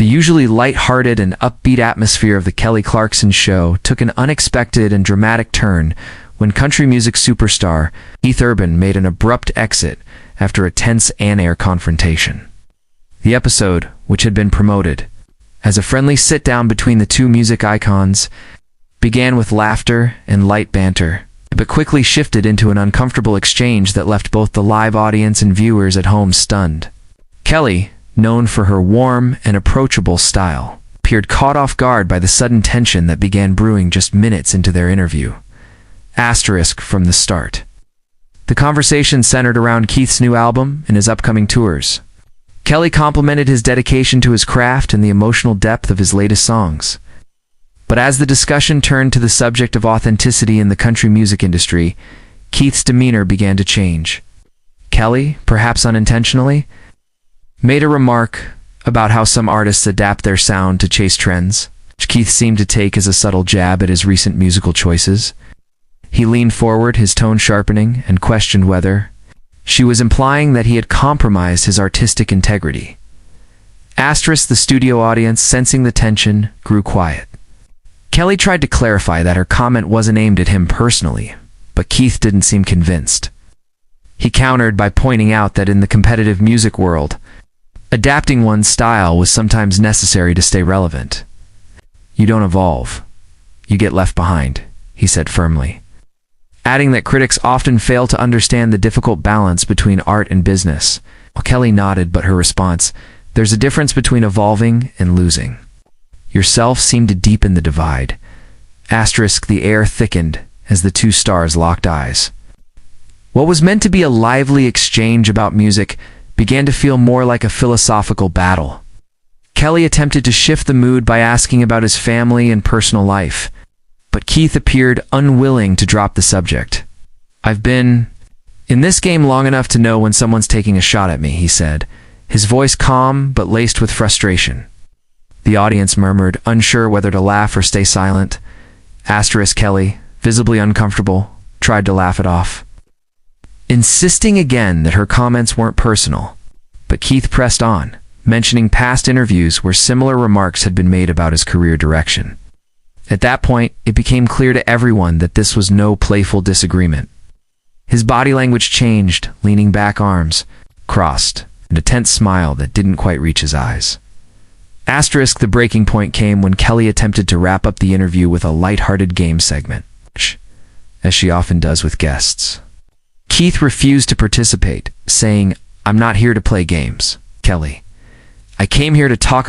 The usually light-hearted and upbeat atmosphere of The Kelly Clarkson Show took an unexpected and dramatic turn when country music superstar Keith Urban made an abrupt exit after a tense on-air confrontation. The episode, which had been promoted as a friendly sit-down between the two music icons, began with laughter and light banter, but quickly shifted into an uncomfortable exchange that left both the live audience and viewers at home stunned. Kelly, known for her warm and approachable style, appeared caught off guard by the sudden tension that began brewing just minutes into their interview. Asterisk from the start. The conversation centered around Keith's new album and his upcoming tours. Kelly complimented his dedication to his craft and the emotional depth of his latest songs. But as the discussion turned to the subject of authenticity in the country music industry, Keith's demeanor began to change. Kelly, perhaps unintentionally, made a remark about how some artists adapt their sound to chase trends, which Keith seemed to take as a subtle jab at his recent musical choices. He leaned forward, his tone sharpening, and questioned whether she was implying that he had compromised his artistic integrity. Asterisk, the studio audience, sensing the tension, grew quiet. Kelly tried to clarify that her comment wasn't aimed at him personally, but Keith didn't seem convinced. He countered by pointing out that in the competitive music world, adapting one's style was sometimes necessary to stay relevant. "You don't evolve. You get left behind," he said firmly, adding that critics often fail to understand the difficult balance between art and business. Well, Kelly nodded, but her response, "There's a difference between evolving and losing yourself," seemed to deepen the divide. Asterisk, the air thickened as the two stars locked eyes. What was meant to be a lively exchange about music began to feel more like a philosophical battle. Kelly attempted to shift the mood by asking about his family and personal life, but Keith appeared unwilling to drop the subject. "I've been in this game long enough to know when someone's taking a shot at me," he said, his voice calm but laced with frustration. The audience murmured, unsure whether to laugh or stay silent. Asterisk, Kelly, visibly uncomfortable, tried to laugh it off, insisting again that her comments weren't personal. But Keith pressed on, mentioning past interviews where similar remarks had been made about his career direction. At that point, it became clear to everyone that this was no playful disagreement. His body language changed, leaning back, arms crossed, and a tense smile that didn't quite reach his eyes. Asterisk, the breaking point came when Kelly attempted to wrap up the interview with a light-hearted game segment, as she often does with guests. Keith refused to participate, saying, "I'm not here to play games, Kelly. I came here to talk